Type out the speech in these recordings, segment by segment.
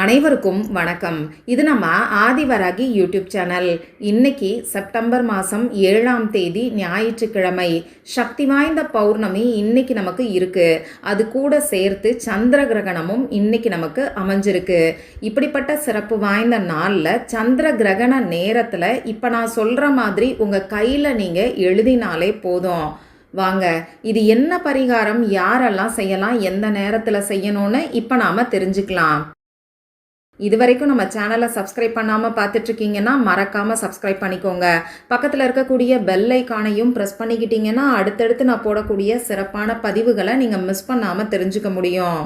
அனைவருக்கும் வணக்கம். இது நம்ம ஆதிவராகி யூடியூப் சேனல். இன்னைக்கு செப்டம்பர் மாதம் 7ஆம் தேதி ஞாயிற்றுக்கிழமை. சக்தி வாய்ந்த பௌர்ணமி இன்னைக்கு நமக்கு இருக்கு. அது கூட சேர்த்து சந்திர கிரகணமும் இன்னைக்கு நமக்கு அமைஞ்சிருக்கு. இப்படிப்பட்ட சிறப்பு வாய்ந்த நாளில் சந்திர கிரகண நேரத்தில் இப்போ நான் சொல்கிற மாதிரி உங்கள் கையில் நீங்கள் எழுதினாலே போதும். வாங்க, இது என்ன பரிகாரம், யாரெல்லாம் செய்யலாம், எந்த நேரத்தில் செய்யணும்னு இப்போ நாம் தெரிஞ்சுக்கலாம். இது வரைக்கும் நம்ம சேனலை சப்ஸ்கிரைப் பண்ணாமல் பார்த்துட்ருக்கீங்கன்னா மறக்காமல் சப்ஸ்கிரைப் பண்ணிக்கோங்க. பக்கத்தில் இருக்கக்கூடிய பெல் ஐக்கானையும் ப்ரெஸ் பண்ணிக்கிட்டீங்கன்னா அடுத்தடுத்து நான் போடக்கூடிய சிறப்பான பதிவுகளை நீங்கள் மிஸ் பண்ணாமல் தெரிஞ்சுக்க முடியும்.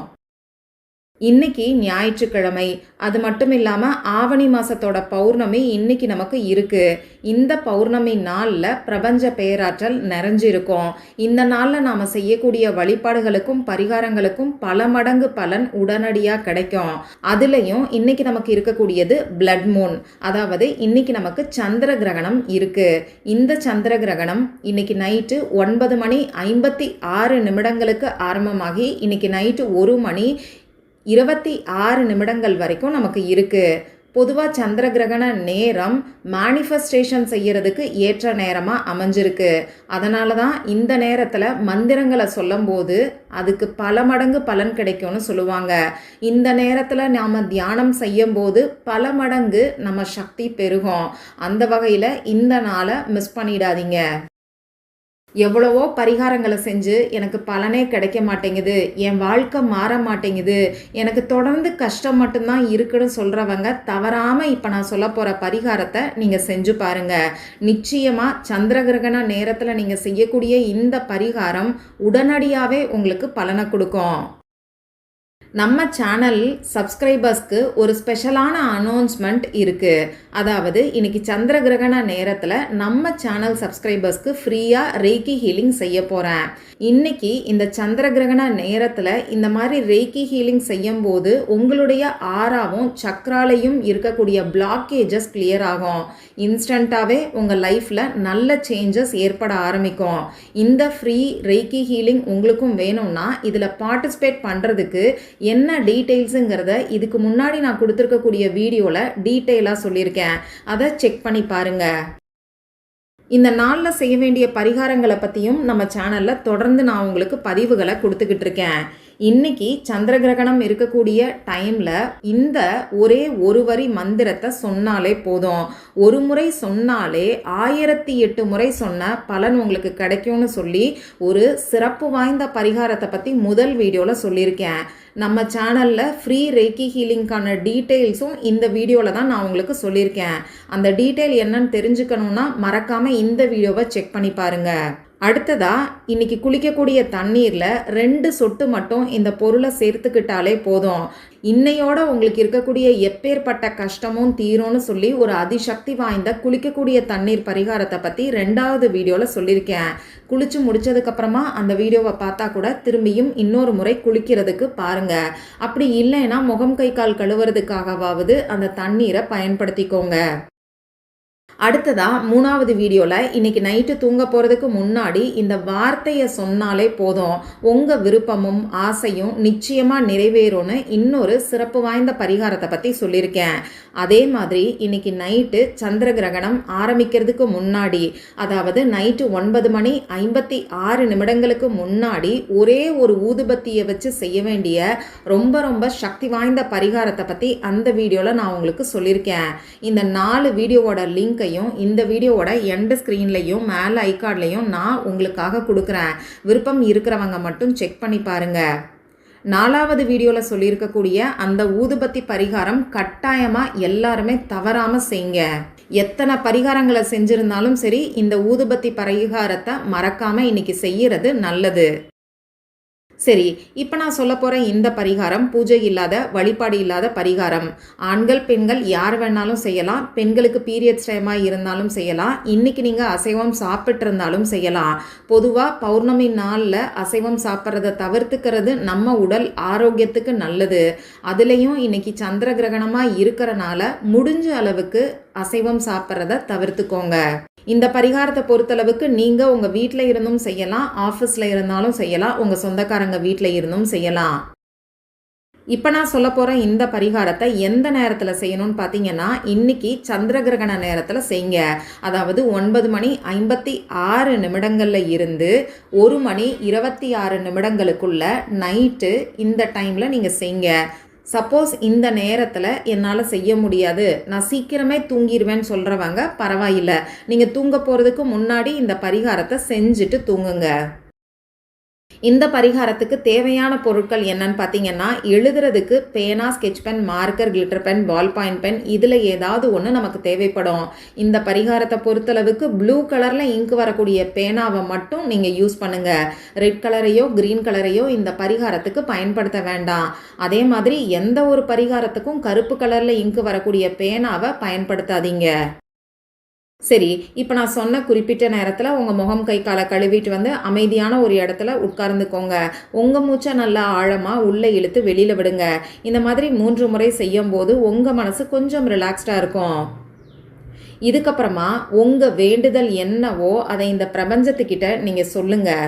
இன்னைக்கு ஞாயிற்றுக்கிழமை. அது மட்டும் இல்லாமல் ஆவணி மாதத்தோட பௌர்ணமி இன்னைக்கு நமக்கு இருக்கு. இந்த பௌர்ணமி நாளில் பிரபஞ்ச பேராற்றல் நிறைஞ்சிருக்கும். இந்த நாளில் நாம் செய்யக்கூடிய வழிபாடுகளுக்கும் பரிகாரங்களுக்கும் பல மடங்கு பலன் உடனடியாக கிடைக்கும். அதுலேயும் இன்னைக்கு நமக்கு இருக்கக்கூடியது பிளட் மூன், அதாவது இன்னைக்கு நமக்கு சந்திர கிரகணம் இருக்கு. இந்த சந்திர கிரகணம் இன்னைக்கு நைட்டு 9:56 ஆரம்பமாகி இன்னைக்கு நைட்டு 1:26 வரைக்கும் நமக்கு இருக்குது. பொதுவாக சந்திர கிரகண நேரம் மேனிஃபெஸ்டேஷன் செய்யறதுக்கு ஏற்ற நேரமாக அமைஞ்சிருக்கு. அதனால தான் இந்த நேரத்தில் மந்திரங்களை சொல்லும்போது அதுக்கு பல மடங்கு பலன் கிடைக்கும்னு சொல்லுவாங்க. இந்த நேரத்தில் நாம் தியானம் செய்யும்போது பல மடங்கு நம்ம சக்தி பெருகும். அந்த வகையில் இந்த நாளை மிஸ் பண்ணிடாதீங்க. எவ்வளவோ பரிகாரங்களை செஞ்சு எனக்கு பலனே கிடைக்க மாட்டேங்குது, என் வாழ்க்கை மாற மாட்டேங்குது, எனக்கு தொடர்ந்து கஷ்டம் மட்டும்தான் இருக்குன்னு சொல்கிறவங்க தவறாமல் இப்போ நான் சொல்ல போகிற பரிகாரத்தை நீங்கள் செஞ்சு பாருங்கள். நிச்சயமாக சந்திர கிரகண நேரத்தில் நீங்கள் செய்யக்கூடிய இந்த பரிகாரம் உடனடியாகவே உங்களுக்கு பலனை கொடுக்கும். நம்ம சேனல் சப்ஸ்கிரைபர்ஸ்க்கு ஒரு ஸ்பெஷலான அனௌன்ஸ்மெண்ட் இருக்குது. அதாவது இன்னைக்கு சந்திர கிரகண நேரத்தில் நம்ம சேனல் சப்ஸ்கிரைபர்ஸ்க்கு ஃப்ரீயாக ரேக்கி ஹீலிங் செய்ய போகிறேன். இன்னைக்கு இந்த சந்திர கிரகண நேரத்தில் இந்த மாதிரி ரேக்கி ஹீலிங் செய்யும்போது உங்களுடைய ஆறாவும் சக்ராலையும் இருக்கக்கூடிய பிளாக்கேஜஸ் கிளியர் ஆகும். இன்ஸ்டண்ட்டாகவே உங்கள் லைஃப்பில் நல்ல சேஞ்சஸ் ஏற்பட ஆரம்பிக்கும். இந்த ஃப்ரீ ரேக்கி ஹீலிங் உங்களுக்கும் வேணும்னா இதில் பார்ட்டிசிபேட் பண்ணுறதுக்கு என்ன டீட்டெயில்ஸுங்கிறத இதுக்கு முன்னாடி நான் கொடுத்துருக்கக்கூடிய வீடியோவில் டீட்டெயிலாக சொல்லியிருக்கேன். அதை செக் பண்ணி பாருங்கள். இந்த நாளில் செய்ய வேண்டிய பரிகாரங்களை பற்றியும் நம்ம சேனலில் தொடர்ந்து நான் உங்களுக்கு பதிவுகளை கொடுத்துக்கிட்டு இருக்கேன். இன்னைக்கு சந்திர கிரகணம் இருக்கக்கூடிய டைமில் இந்த ஒரே ஒரு வரி மந்திரத்தை சொன்னாலே போதும். ஒரு முறை சொன்னாலே 1008 முறை சொன்ன பலன் உங்களுக்கு கிடைக்கும்னு சொல்லி ஒரு சிறப்பு வாய்ந்த பரிகாரத்தை பற்றி முதல் வீடியோவில் சொல்லியிருக்கேன். நம்ம சேனலில் ஃப்ரீ ரேக்கி ஹீலிங்கான டீட்டெயில்ஸும் இந்த வீடியோவில் தான் நான் உங்களுக்கு சொல்லியிருக்கேன். அந்த டீட்டெயில் என்னன்னு தெரிஞ்சுக்கணுன்னா மறக்காமல் இந்த வீடியோவை செக் பண்ணி பாருங்கள். அடுத்ததா இன்னைக்கு குளிக்கக்கூடிய தண்ணீரில் 2 சொட்டு மட்டும் இந்த பொருளை சேர்த்துக்கிட்டாலே போதும். இன்னையோட உங்களுக்கு இருக்கக்கூடிய எப்பேற்பட்ட கஷ்டமும் தீரும்னு சொல்லி ஒரு அதிசக்தி வாய்ந்த குளிக்கக்கூடிய தண்ணீர் பரிகாரத்தை பற்றி 2வது வீடியோவில் சொல்லியிருக்கேன். குளிச்சு முடிச்சதுக்கப்புறமா அந்த வீடியோவை பார்த்தா கூட திரும்பியும் இன்னொரு முறை குளிக்கிறதுக்கு பாருங்கள். அப்படி இல்லைன்னா முகம் கை கால் கழுவுறதுக்காகவாவது அந்த தண்ணீரை பயன்படுத்திக்கோங்க. அடுத்ததா 3வது வீடியோவில் இன்னைக்கு நைட்டு தூங்க போகிறதுக்கு முன்னாடி இந்த வார்த்தையை சொன்னாலே போதும், உங்கள் விருப்பமும் ஆசையும் நிச்சயமாக நிறைவேறும்னு இன்னொரு சிறப்பு வாய்ந்த பரிகாரத்தை பற்றி சொல்லியிருக்கேன். அதே மாதிரி இன்னைக்கு நைட்டு சந்திர கிரகணம் ஆரம்பிக்கிறதுக்கு முன்னாடி, அதாவது நைட்டு 9:56 முன்னாடி ஒரே ஒரு ஊதுபத்தியை வச்சு செய்ய வேண்டிய ரொம்ப ரொம்ப சக்தி வாய்ந்த பரிகாரத்தை பற்றி அந்த வீடியோவில் நான் உங்களுக்கு சொல்லியிருக்கேன். இந்த 4 வீடியோவோட லிங்க் இந்த வீடியோவோட எண்ட் ஸ்க்ரீன்லையும் மேலே ஐகார்ட்லையும் நான் உங்களுக்காக கொடுக்குறேன். விருப்பம் இருக்கிறவங்க மட்டும் செக் பண்ணி பாருங்க. 4வது வீடியோவில் சொல்லியிருக்கக்கூடிய அந்த ஊதுபத்தி பரிகாரம் கட்டாயமாக எல்லாருமே தவறாமல் செய்யுங்க. எத்தனை பரிகாரங்களை செஞ்சுருந்தாலும் சரி, இந்த ஊதுபத்தி பரிகாரத்தை மறக்காமல் இன்னைக்கு செய்யறது நல்லது. சரி, இப்போ நான் சொல்ல போகிற இந்த பரிகாரம் பூஜை இல்லாத, வழிபாடு இல்லாத பரிகாரம். ஆண்கள் பெண்கள் யார் வேணாலும் செய்யலாம். பெண்களுக்கு பீரியட்ஸ் டைமாக இருந்தாலும் செய்யலாம். இன்றைக்கி நீங்கள் அசைவம் சாப்பிட்டு இருந்தாலும் செய்யலாம். பொதுவாக பௌர்ணமி நாளில் அசைவம் சாப்பிட்றத தவிர்த்துக்கிறது நம்ம உடல் ஆரோக்கியத்துக்கு நல்லது. அதுலேயும் இன்றைக்கி சந்திர கிரகணமாக இருக்கிறனால முடிஞ்ச அளவுக்கு அசைவம் சாப்பிட்றத தவிர்த்துக்கோங்க. இந்த பரிகாரத்தை பொறுத்தளவுக்கு நீங்கள் உங்கள் வீட்டில் இருந்தும் செய்யலாம், ஆஃபீஸில் இருந்தாலும் செய்யலாம், உங்கள் சொந்தக்காரங்க வீட்டில் இருந்தும் செய்யலாம். இப்போ நான் சொல்ல போகிற இந்த பரிகாரத்தை எந்த நேரத்தில் செய்யணும்னு பார்த்தீங்கன்னா, இன்னைக்கு சந்திர கிரகண நேரத்தில் செய்யுங்க. அதாவது 9:56 நிமிடங்களில் இருந்து 1:26 நிமிடங்களுக்குள்ள நைட்டு இந்த டைமில் நீங்கள் செய்யுங்க. சப்போஸ் இந்த நேரத்தில் என்னால் செய்ய முடியாது, நான் சீக்கிரமே தூங்கிடுவேன்னு சொல்கிறவங்க பரவாயில்லை, நீங்கள் தூங்க போகிறதுக்கு முன்னாடி இந்த பரிகாரத்தை செஞ்சுட்டு தூங்குங்க. இந்த பரிகாரத்துக்கு தேவையான பொருட்கள் என்னன்னு பார்த்தீங்கன்னா, எழுதுறதுக்கு பேனா, sketch pen, marker, glitter pen, ball point pen, இதில் ஏதாவது ஒன்று நமக்கு தேவைப்படும். இந்த பரிகாரத்தை பொறுத்தளவுக்கு ப்ளூ கலரில் இங்கு வரக்கூடிய பேனாவை மட்டும் நீங்கள் யூஸ் பண்ணுங்கள். ரெட் கலரையோ க்ரீன் கலரையோ இந்த பரிகாரத்துக்கு பயன்படுத்த வேண்டாம். அதே மாதிரி எந்த ஒரு பரிகாரத்துக்கும் கருப்பு கலரில் இங்கு வரக்கூடிய பேனாவை பயன்படுத்தாதீங்க. சரி, இப்போ நான் சொன்ன குறிப்பிட்ட நேரத்தில் உங்கள் முகம் கை காலை கழுவிட்டு வந்து அமைதியான ஒரு இடத்துல உட்கார்ந்துக்கோங்க. உங்கள் மூச்சை நல்லா ஆழமாக உள்ளே இழுத்து வெளியில் விடுங்க. இந்த மாதிரி 3 முறை செய்யும் போது உங்கள் மனசு கொஞ்சம் ரிலாக்ஸ்டாக இருக்கும். இதுக்கப்புறமா உங்கள் வேண்டுதல் என்னவோ அதை இந்த பிரபஞ்சத்துக்கிட்ட நீங்கள் சொல்லுங்கள்.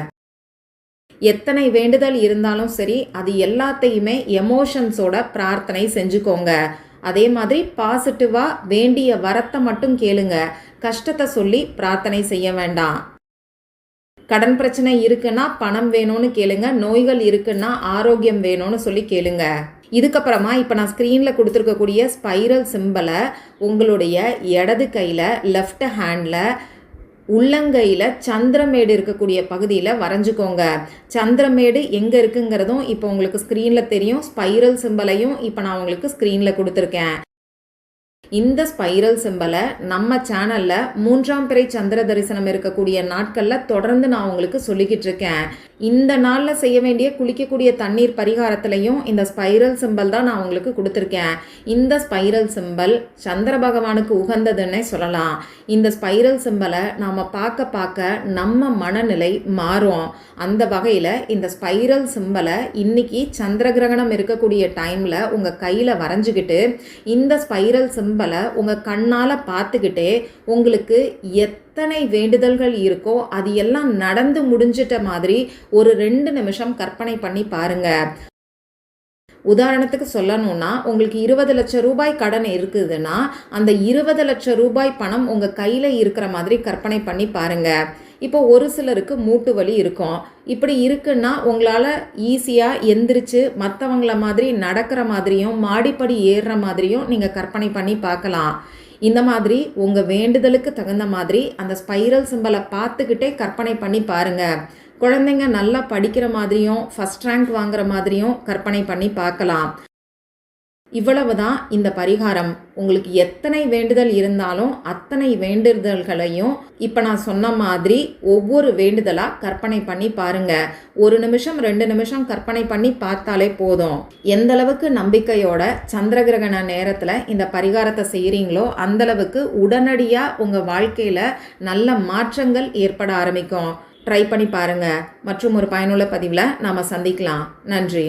எத்தனை வேண்டுதல் இருந்தாலும் சரி, அது எல்லாத்தையுமே எமோஷன்ஸோட பிரார்த்தனை செஞ்சுக்கோங்க. அதே மாதிரி பாசிட்டிவாக வேண்டிய வரத்தை மட்டும் கேளுங்க. கஷ்டத்தை சொல்லி பிரார்த்தனை செய்ய வேண்டாம். கடன் பிரச்சனை இருக்குன்னா பணம் வேணும்னு கேளுங்க. நோய்கள் இருக்குன்னா ஆரோக்கியம் வேணும்னு சொல்லி கேளுங்க. இதுக்கப்புறமா இப்போ நான் ஸ்க்ரீனில் கொடுத்துருக்கக்கூடிய ஸ்பைரல் சிம்பலை உங்களுடைய இடது கையில் லெஃப்ட் ஹேண்டில் உள்ளங்கையில் சந்திரமேடு இருக்கக்கூடிய பகுதியில் வரைஞ்சிக்கோங்க. சந்திரமேடு எங்கே இருக்குங்கிறதும் இப்போ உங்களுக்கு ஸ்க்ரீனில் தெரியும். ஸ்பைரல் சிம்பலையும் இப்போ நான் உங்களுக்கு ஸ்க்ரீனில் கொடுத்துருக்கேன். இந்த ஸ்பைரல் சிம்பலை நம்ம சேனலில் 3ஆம் பிறை சந்திர தரிசனம் இருக்கக்கூடிய நாட்களில் தொடர்ந்து நான் உங்களுக்கு சொல்லிக்கிட்டு இருக்கேன். இந்த நாளில் செய்ய வேண்டிய குளிக்கக்கூடிய தண்ணீர் பரிகாரத்திலையும் இந்த ஸ்பைரல் சிம்பல் தான் நான் உங்களுக்கு கொடுத்துருக்கேன். இந்த ஸ்பைரல் சிம்பல் சந்திர பகவானுக்கு உகந்ததுன்னே சொல்லலாம். இந்த ஸ்பைரல் சிம்பலை நாம் பார்க்க பார்க்க நம்ம மனநிலை மாறும். அந்த வகையில் இந்த ஸ்பைரல் சிம்பலை இன்னைக்கு சந்திர கிரகணம் இருக்கக்கூடிய டைமில் உங்கள் கையில் வரைஞ்சிக்கிட்டு இந்த ஸ்பைரல் சிம்பலை உங்கள் கண்ணால் பார்த்துக்கிட்டே உங்களுக்கு எத்தனை வேண்டுதல்கள் இருக்கோ அது எல்லாம் நடந்து முடிஞ்சிட்ட மாதிரி ஒரு 2 நிமிஷம் கற்பனை பண்ணி பாருங்க. உதாரணத்துக்கு சொல்லணும்னா, உங்களுக்கு 20 லட்சம் ரூபாய் கடன் இருக்குதுன்னா அந்த 20 லட்சம் ரூபாய் பணம் உங்கள் கையில் இருக்கிற மாதிரி கற்பனை பண்ணி பாருங்க. இப்போ ஒரு சிலருக்கு மூட்டு வலி இருக்கும். இப்படி இருக்குன்னா உங்களால் ஈஸியாக எந்திரிச்சு மற்றவங்கள மாதிரி நடக்கிற மாதிரியும் மாடிப்படி ஏறுற மாதிரியும் நீங்கள் கற்பனை பண்ணி பார்க்கலாம். இந்த மாதிரி உங்கள் வேண்டுதலுக்கு தகுந்த மாதிரி அந்த ஸ்பைரல் சிம்பலை பார்த்துக்கிட்டே கற்பனை பண்ணி பாருங்கள். குழந்தைங்க நல்லா படிக்கிற மாதிரியும் ஃபஸ்ட் ரேங்க் வாங்குற மாதிரியும் கற்பனை பண்ணி பார்க்கலாம். இவ்வளவு தான் இந்த பரிகாரம். உங்களுக்கு எத்தனை வேண்டுதல் இருந்தாலும் அத்தனை வேண்டுதல்களையும் இப்போ நான் சொன்ன மாதிரி ஒவ்வொரு வேண்டுதலாக கற்பனை பண்ணி பாருங்க. 1 நிமிஷம் 2 நிமிஷம் கற்பனை பண்ணி பார்த்தாலே போதும். எந்த அளவுக்கு நம்பிக்கையோட சந்திர கிரகண நேரத்தில் இந்த பரிகாரத்தை செய்கிறீங்களோ அந்தளவுக்கு உடனடியாக உங்கள் வாழ்க்கையில் நல்ல மாற்றங்கள் ஏற்பட ஆரம்பிக்கும். ட்ரை பண்ணி பாருங்கள். மற்றும் ஒரு பயனுள்ள பதிவில் நாம் சந்திக்கலாம். நன்றி.